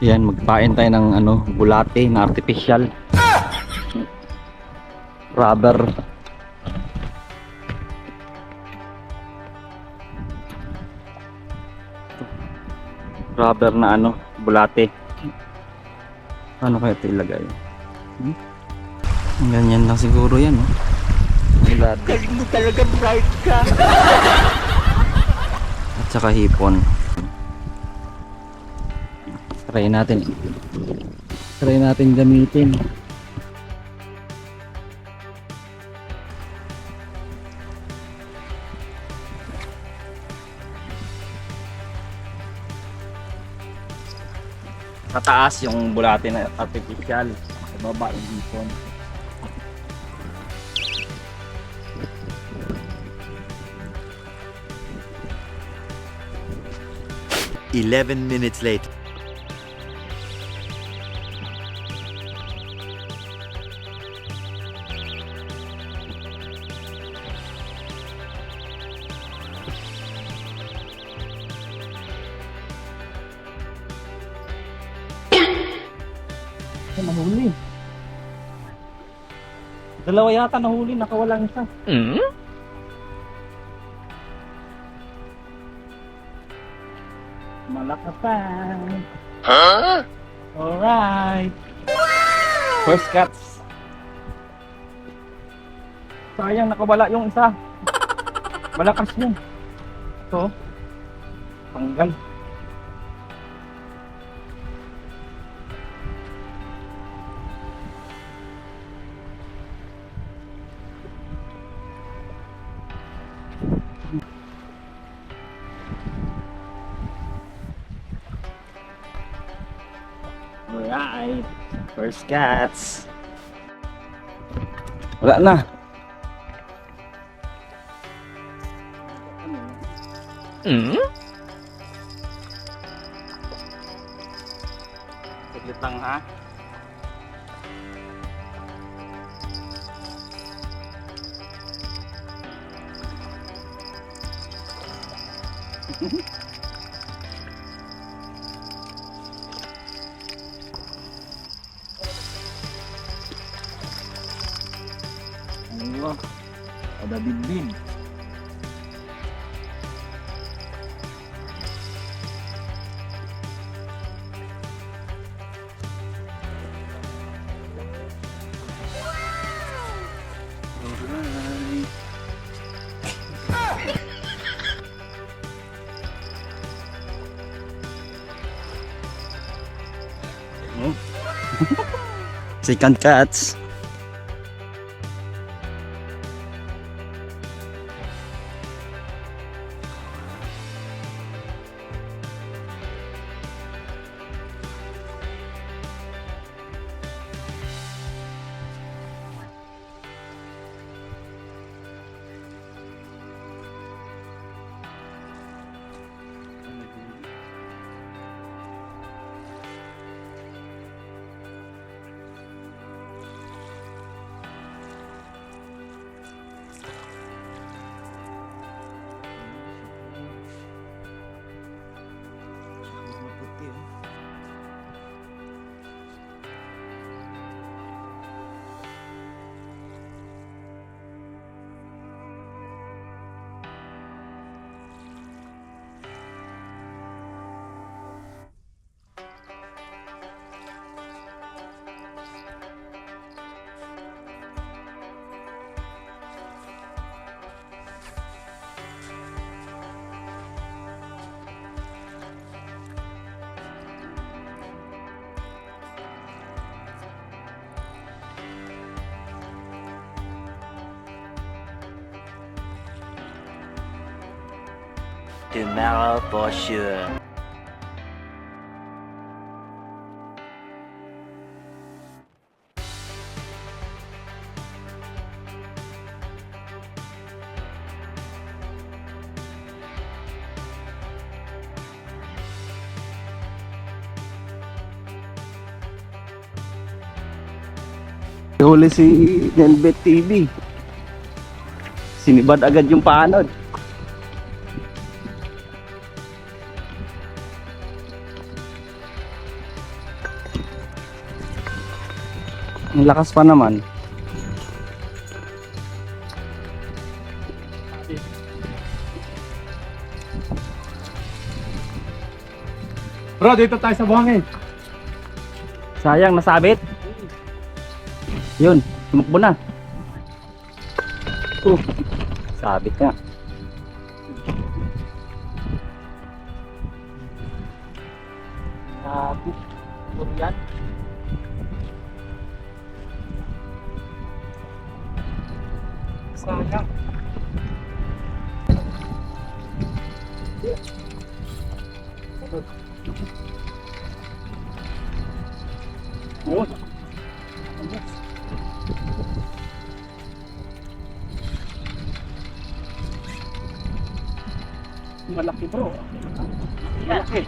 Yan, magpain tayo ng ano, bulate na artificial. Rubber. Rubber na ano, bulate. Ano kaya ito ilagay? Ganyan lang siguro yan, oh. Bulate. Galing mo talaga, bright ka. At saka hipon. Try natin. Try natin gamitin. Sa taas yung bulate na artificial, sa baba yung hipon. Eleven minutes later. Nahuli. Dalawa yata nahuli, nakawalang isa. Malakapan. Huh? Alright. First cuts. Sayang, nakawala yung isa. Malakas yun. Ito. Tanggal. Alright. First cats. Wala na. Saglit lang, ha. Ano? Ada bin-bin. Alright. Oh. Second cats. Tomorrow for sure. Huli si Nelbet TV. Sinibad agad yung paanod. Ang lakas pa naman. Bro, dito tayo sa buhangin. Sayang, nasabit. Yun, tumakbo na. Sabit nga. Sabit. Yan. Sayang. Yun. Malaki bro. Malaki.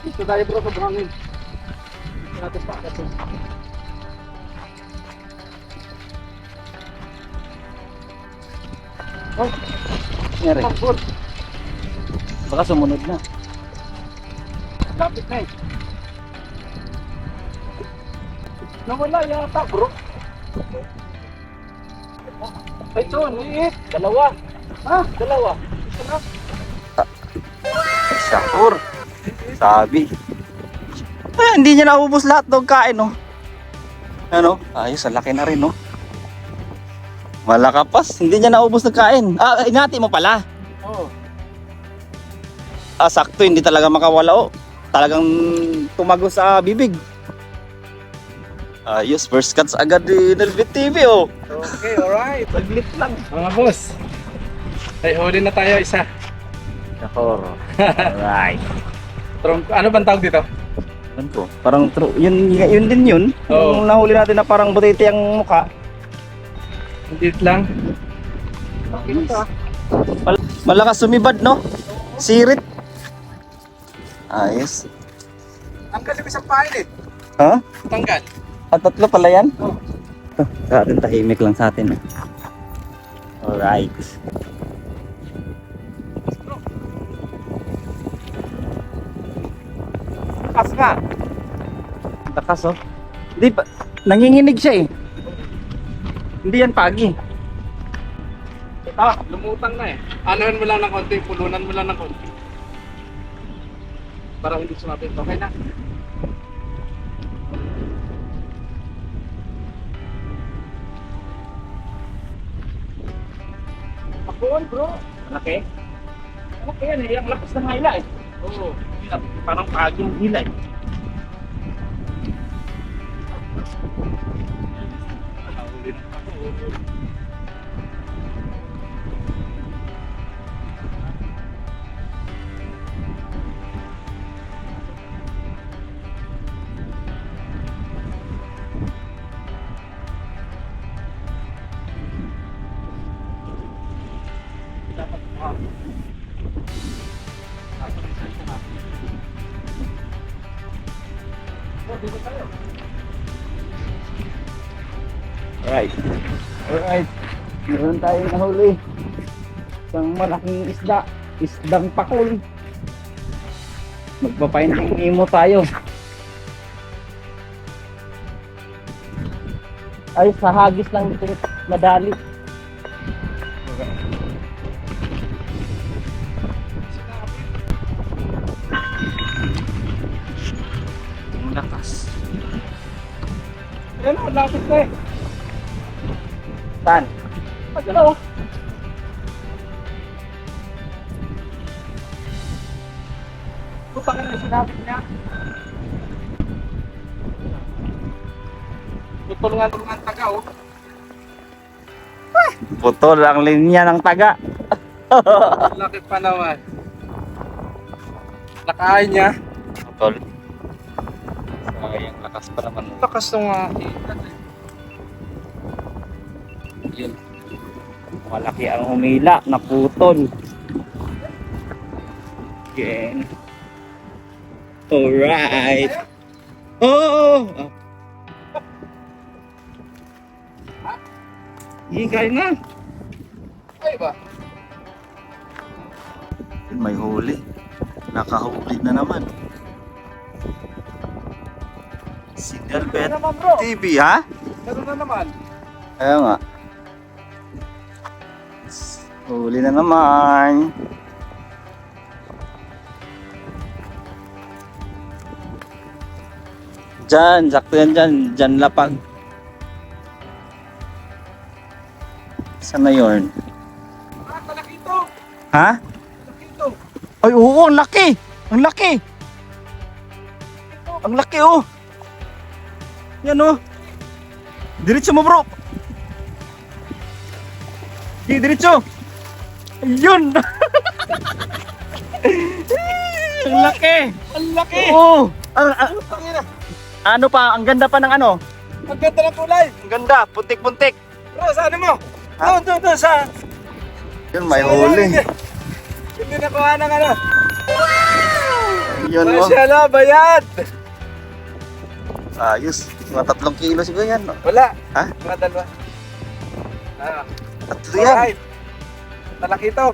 Dito tayo bro sa buhangin. Dito natin pa kasi. Oh, Nangyari. pagod. Baka sumunod na. Lapit na eh. Nawala yata bro. Ay, ito, liit. Dalawa. Ha? Dalawa. Ito na. Sure. Sabi. Hindi niya naubos lahat ng kain, no? Ano? Ayos, ang laki na rin, no? Malakapas, hindi niya naubos ng kain. Ingati mo pala. Oo. Sakto, hindi talaga makawala, oh. Talagang tumago sa bibig. Ayos, first cuts agad ni Nelvit TV, oh. Okay, alright. Saglit lang. Mga boss. Ay, huli na tayo isa. Nakor. Alright. Ano bang tawag dito? Ano po? Parang yun din yun. Oo. Yung nahuli natin na parang butiti ang mukha. Hindi lang. Malakas sumibad, no? Sirit. Ayos. Tanggal yung isang pain eh. Ha? Tanggal. At tatlo pala yan? Oo. Sa atin, tahimik lang sa atin. Alright. Lakas nga. Lakas, oh. Hindi pa, nanginginig siya eh. Hindi yan pagi. Lumutang na eh. Anuhan mo lang ng konti, pulunan mo lang ng konti. Para hindi sumapit. Okay na. Pakbuhan bro. Malaki? Malaki yan eh. Ang lakas ng hila eh. Oo. Parang pagi yung hila eh. Alright. Alright. Meron tayong nahuli. Isang malaking isda. Isdang pakul. Magpapainting imo tayo. Ay, sa hagis lang dito madali. Ang lakas. Yan o, lapit na eh. Saan? Pagkala o. Puta ka na sinapit niya. Tutulungan taga o. Putol ang linya ng taga. Laki pa naman. Nakain niya. Putol. Sayang, lakas pa naman. Lakas nung Yun. Malaki ang humila, naputol. Again. Alright. Oh! Kain na. Ay ba? May huli. Nakahuli na naman. Si Delbet Ano naman bro? TV, ha? Ano na naman? Ayaw nga. Huli na naman. Diyan, sakto yan dyan. Diyan lapag. Saan na yun? Ah, talaki ito! Ha? Talaki ito! Ay, oo, ang laki! Ang laki! Ang laki, oh! Yan, oh! Diretso mo, bro! Sige, diretso! Ayun! Ang laki! Ang laki! Oo! Tangina! Ano pa? Ang ganda pa ng ano? Ang ganda ng kulay! Ang ganda! Puntik-puntik! Bro, saan mo? Ha? Doon, sa... Yun, may sa- huli. Hindi nakuha ng ano. Yun, oh. Masyala, bayad! Ayos. Mga 3 kilo siguro yan, no? Wala. Ha? Mga dalawa. Ah, 3 yan. alright. Talaki ito.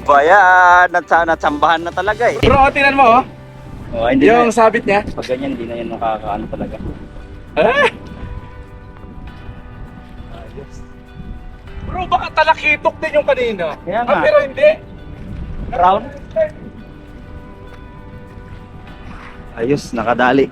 Bayan! Natsambahan na talaga, eh. Bro, tingnan mo oh. Oh, hindi Yung sabit niya. Pag ganyan, hindi na yan nakakaano talaga. Ah! Bro, baka talakitok din yung kanina. Kaya nga. Pero hindi. Brown? Ayos, nakadali.